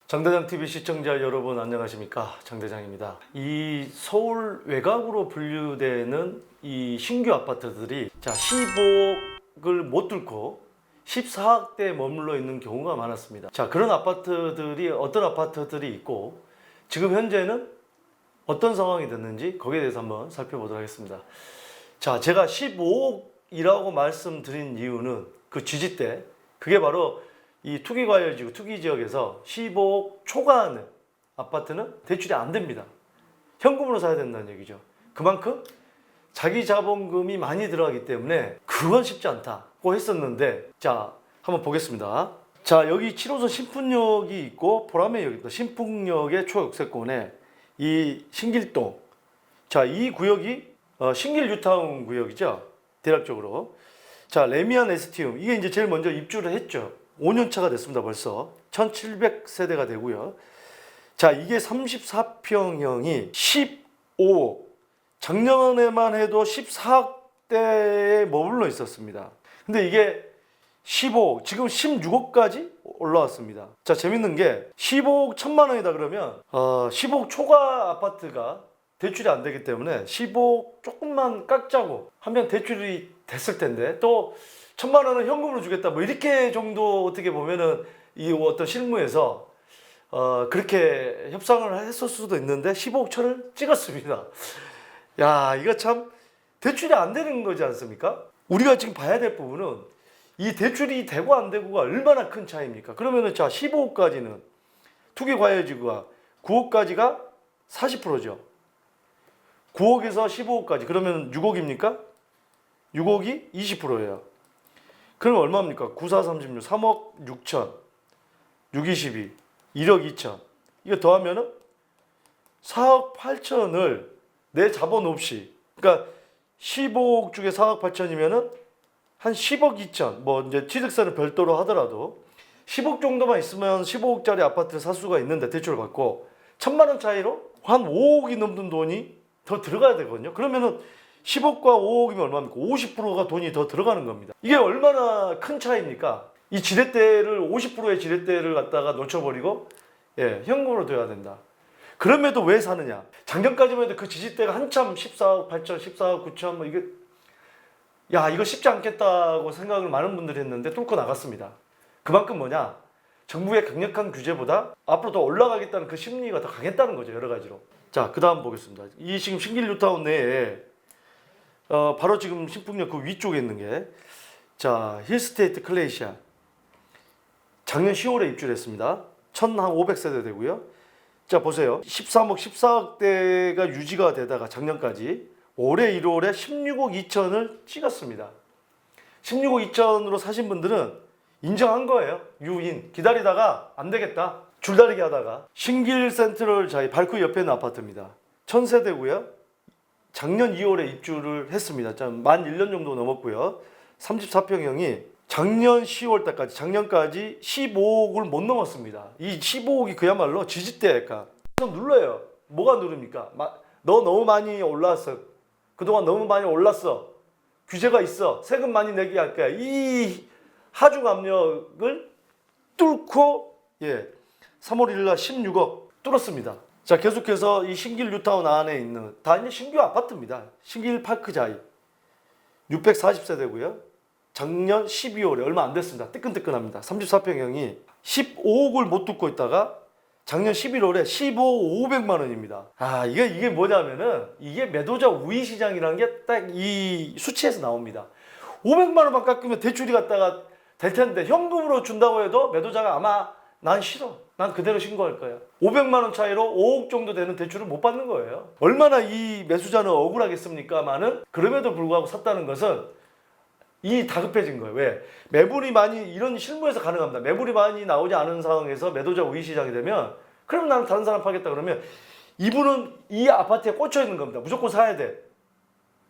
장대장TV 시청자 여러분 안녕하십니까, 장대장입니다. 이 서울 외곽으로 분류되는 이 신규 아파트들이 15억을 못 뚫고 14억대에 머물러 있는 경우가 많았습니다. 자, 그런 아파트들이 어떤 아파트들이 있고 지금 현재는 어떤 상황이 됐는지 거기에 대해서 한번 살펴보도록 하겠습니다. 자, 제가 15억이라고 말씀드린 이유는 그 지지대, 그게 바로 이 투기과열지구, 투기지역에서 15억 초과하는 아파트는 대출이 안 됩니다. 현금으로 사야 된다는 얘기죠. 그만큼 자기 자본금이 많이 들어가기 때문에 그건 쉽지 않다고 했었는데, 자, 한번 보겠습니다. 자, 여기 7호선 신풍역이 있고 보라매역이 있습니다. 신풍역의 초역세권에 이 신길동, 자, 이 구역이 신길 뉴타운 구역이죠, 대략적으로. 자, 레미안 에스티움, 이게 이제 제일 먼저 입주를 했죠. 5년 차가 됐습니다. 벌써 1700세대가 되고요. 자, 이게 34평형이 15억, 작년에만 해도 14억대에 머물러 있었습니다. 근데 이게 15억, 지금 16억까지 올라왔습니다. 자, 재밌는 게 15억 1000만 원이다 그러면 15억 초과 아파트가 대출이 안 되기 때문에 15억 조금만 깎자고 하면 대출이 됐을 텐데, 또 1000만 원은 현금으로 주겠다, 뭐 이렇게 정도 어떻게 보면은 이 어떤 실무에서 그렇게 협상을 했을 수도 있는데 15억 천을 찍었습니다. 야, 이거 참 대출이 안 되는 거지 않습니까? 우리가 지금 봐야 될 부분은 이 대출이 되고 안 되고가 얼마나 큰 차이입니까? 그러면은 자, 15억까지는 투기과열지구가 9억까지가 40%죠. 9억에서 15억까지 그러면 6억입니까? 6억이 20%예요. 그러면 얼마입니까? 9, 4, 36, 3억 6천, 6, 22, 1억 2천. 이거 더하면은 4억 8천을 내 자본 없이, 그러니까 15억 중에 4억 8천이면은 한 10억 2천, 뭐 이제 취득세를 별도로 하더라도 10억 정도만 있으면 15억짜리 아파트를 살 수가 있는데, 대출을 받고 1000만 원 차이로 한 5억이 넘는 돈이 더 들어가야 되거든요. 그러면은 10억과 5억이면 얼마입니까? 50%가 돈이 더 들어가는 겁니다. 이게 얼마나 큰 차이입니까? 이 지렛대를 50%의 지렛대를 갖다가 놓쳐버리고 현금으로 둬야 된다. 그럼에도 왜 사느냐? 작년까지만 해도 그 지렛대가 한참 14억 8천, 14억 9천, 뭐 이게 이거 쉽지 않겠다고 생각을 많은 분들이 했는데 뚫고 나갔습니다. 그만큼 뭐냐? 정부의 강력한 규제보다 앞으로 더 올라가겠다는 그 심리가 더 강했다는 거죠, 여러 가지로. 자, 그 다음 보겠습니다. 이 지금 신길 뉴타운 내에 바로 지금 신풍역 그 위쪽에 있는 게, 자, 힐스테이트 클레이시아. 작년 10월에 입주를 했습니다. 1500세대 되고요. 자, 보세요. 13억, 14억대가 유지가 되다가 작년까지 올해 1월에 16억 2천을 찍었습니다. 16억 2천으로 사신 분들은 인정한 거예요. 유인. 기다리다가 안 되겠다, 줄다리기 하다가. 신길 센트럴 자이 발코 옆에 있는 아파트입니다. 1000세대고요. 작년 2월에 입주를 했습니다. 만 1년 정도 넘었고요. 34평형이 작년 10월 달까지, 작년까지 15억을 못 넘었습니다. 이 15억이 그야말로 지지대가 눌러요. 뭐가 누릅니까? 너 너무 많이 올랐어. 그동안 너무 많이 올랐어. 규제가 있어. 세금 많이 내게 할 거야. 이 하중 압력을 뚫고 3월 1일 날 16억 뚫었습니다. 자, 계속해서 이 신길 뉴타운 안에 있는 다 이제 신규 아파트입니다. 신길 파크자이 640세대고요. 작년 12월에 얼마 안 됐습니다. 뜨끈뜨끈합니다. 34평형이 15억을 못 뚫고 있다가 작년 11월에 15억 500만 원입니다. 이게 뭐냐면은 이게 매도자 우위 시장이라는 게 딱 이 수치에서 나옵니다. 500만 원만 깎으면 대출이 갖다가 될 텐데, 현금으로 준다고 해도 매도자가 아마 난 싫어, 난 그대로 신고할 거야. 500만 원 차이로 5억 정도 되는 대출을 못 받는 거예요. 얼마나 이 매수자는 억울하겠습니까만은, 그럼에도 불구하고 샀다는 것은 이 다급해진 거예요. 왜? 매물이 많이, 이런 실무에서 가능합니다. 매물이 많이 나오지 않은 상황에서 매도자 우위 시장이 되면, 그럼 나는 다른 사람 파겠다 그러면 이분은 이 아파트에 꽂혀 있는 겁니다. 무조건 사야 돼.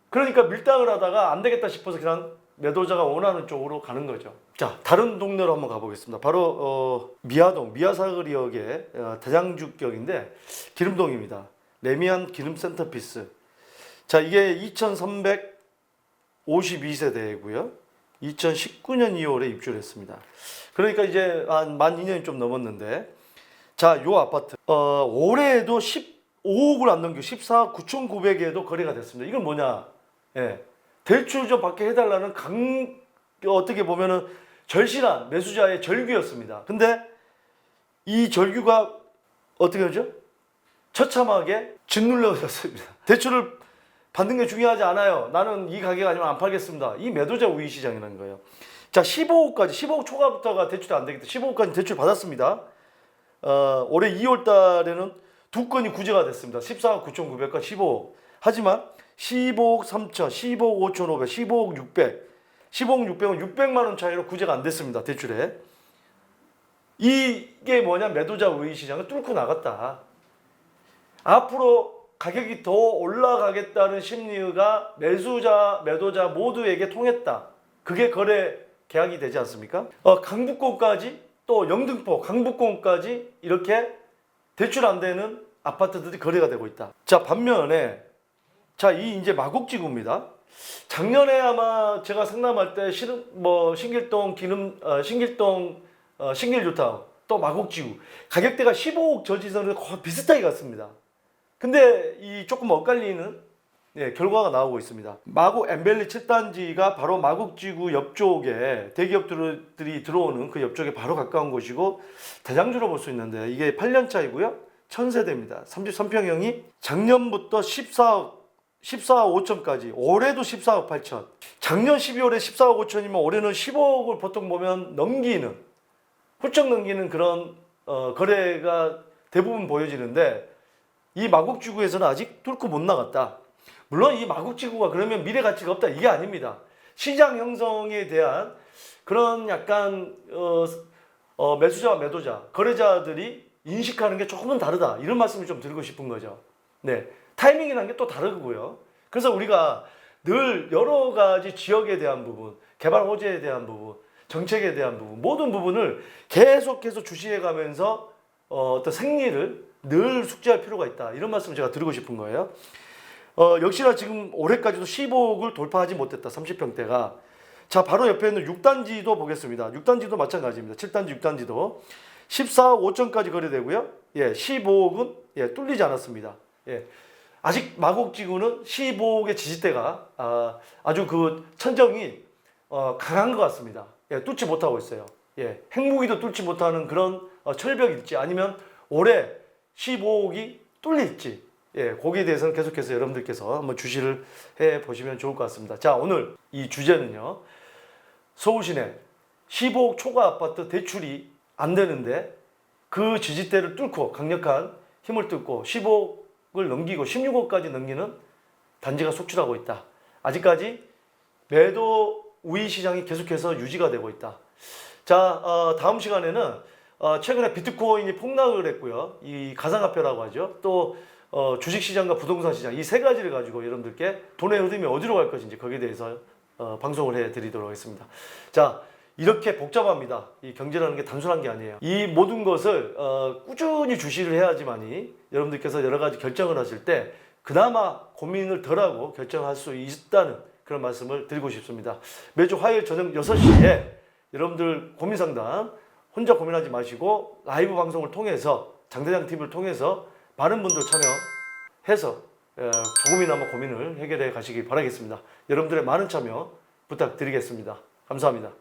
그러니까 밀당을 하다가 안 되겠다 싶어서 그냥 매도자가 원하는 쪽으로 가는 거죠. 자, 다른 동네로 한번 가보겠습니다. 바로 미아동, 미아사거리역의 대장주격인데 기름동입니다. 레미안 기름 센터피스. 자, 이게 2352세대이고요. 2019년 2월에 입주를 했습니다. 그러니까 이제 한 만 2년이 좀 넘었는데, 자, 요 아파트 올해에도 15억을 안 넘기고 14억 9,900에도 거래가 됐습니다. 이건 뭐냐? 예, 대출 좀 받게 해달라는 어떻게 보면은 절실한 매수자의 절규였습니다. 근데 이 절규가 어떻게 하죠? 처참하게 짓눌러졌습니다. 대출을 받는 게 중요하지 않아요. 나는 이 가격 아니면 안 팔겠습니다. 이 매도자 우위 시장이라는 거예요. 자, 15억까지, 15억 초과부터가 대출이 안 되겠다. 15억까지 대출 받았습니다. 올해 2월 달에는 두 건이 구제가 됐습니다. 14억 9,900과 15억. 하지만 15억 3천, 15억 5,500, 15억 600, 15억 600은 600만 원 차이로 구제가 안 됐습니다. 대출에. 이게 뭐냐? 매도자 우위 시장을 뚫고 나갔다. 앞으로 가격이 더 올라가겠다는 심리가 매수자, 매도자 모두에게 통했다. 그게 거래 계약이 되지 않습니까? 강북권까지 또 영등포, 강북권까지 이렇게 대출 안 되는 아파트들이 거래가 되고 있다. 자, 반면에 자, 이 이제 마곡지구입니다. 작년에 아마 제가 상담할 때 신길동 신길뉴타운 또 마곡지구 가격대가 15억 저지선에 거의 비슷하게 갔습니다. 근데 이 조금 엇갈리는 결과가 나오고 있습니다. 마곡 엠벨리 7단지가 바로 마곡지구 옆쪽에 대기업들이 들어오는 그 옆쪽에 바로 가까운 곳이고 대장주로 볼 수 있는데 이게 8년 차이고요. 1000세대입니다. 33평형이 작년부터 14억 5천까지 올해도 14억 8천. 작년 12월에 14억 5천이면 올해는 15억을 보통 보면 훌쩍 넘기는 그런 거래가 대부분 보여지는데 이 마곡지구에서는 아직 뚫고 못 나갔다. 물론 이 마곡지구가 그러면 미래 가치가 없다 이게 아닙니다. 시장 형성에 대한 그런 약간 매수자와 매도자, 거래자들이 인식하는 게 조금은 다르다. 이런 말씀을 좀 드리고 싶은 거죠. 네, 타이밍이라는 게 또 다르고요. 그래서 우리가 늘 여러 가지 지역에 대한 부분, 개발 호재에 대한 부분, 정책에 대한 부분, 모든 부분을 계속해서 주시해 가면서 어떤 생리를 늘 숙지할 필요가 있다. 이런 말씀을 제가 드리고 싶은 거예요. 역시나 지금 올해까지도 15억을 돌파하지 못했다. 30평대가. 자, 바로 옆에 있는 6단지도 보겠습니다. 6단지도 마찬가지입니다. 7단지, 6단지도 14억 5천까지 거래되고요. 예, 15억은 뚫리지 않았습니다. 예. 아직 마곡지구는 15억의 지지대가 아주 그 천정이 강한 것 같습니다. 예, 뚫지 못하고 있어요. 예, 핵무기도 뚫지 못하는 그런 철벽일지 아니면 올해 15억이 뚫릴지, 예, 거기에 대해서는 계속해서 여러분들께서 한번 주시를 해 보시면 좋을 것 같습니다. 자, 오늘 이 주제는요, 서울시내 15억 초과 아파트 대출이 안 되는데 그 지지대를 뚫고 강력한 힘을 뚫고 15억을 넘기고 16억까지 넘기는 단지가 속출하고 있다. 아직까지 매도 우위 시장이 계속해서 유지가 되고 있다. 자, 다음 시간에는 최근에 비트코인이 폭락을 했고요. 이 가상화폐라고 하죠. 또 주식시장과 부동산 시장 이 세 가지를 가지고 여러분들께 돈의 흐름이 어디로 갈 것인지 거기에 대해서 방송을 해드리도록 하겠습니다. 자, 이렇게 복잡합니다. 이 경제라는 게 단순한 게 아니에요. 이 모든 것을 꾸준히 주시를 해야지만이 여러분들께서 여러 가지 결정을 하실 때 그나마 고민을 덜하고 결정할 수 있다는 그런 말씀을 드리고 싶습니다. 매주 화요일 저녁 6시에 여러분들 고민 상담 혼자 고민하지 마시고 라이브 방송을 통해서 장대장 TV를 통해서 많은 분들 참여해서 조금이나마 고민을 해결해 가시기 바라겠습니다. 여러분들의 많은 참여 부탁드리겠습니다. 감사합니다.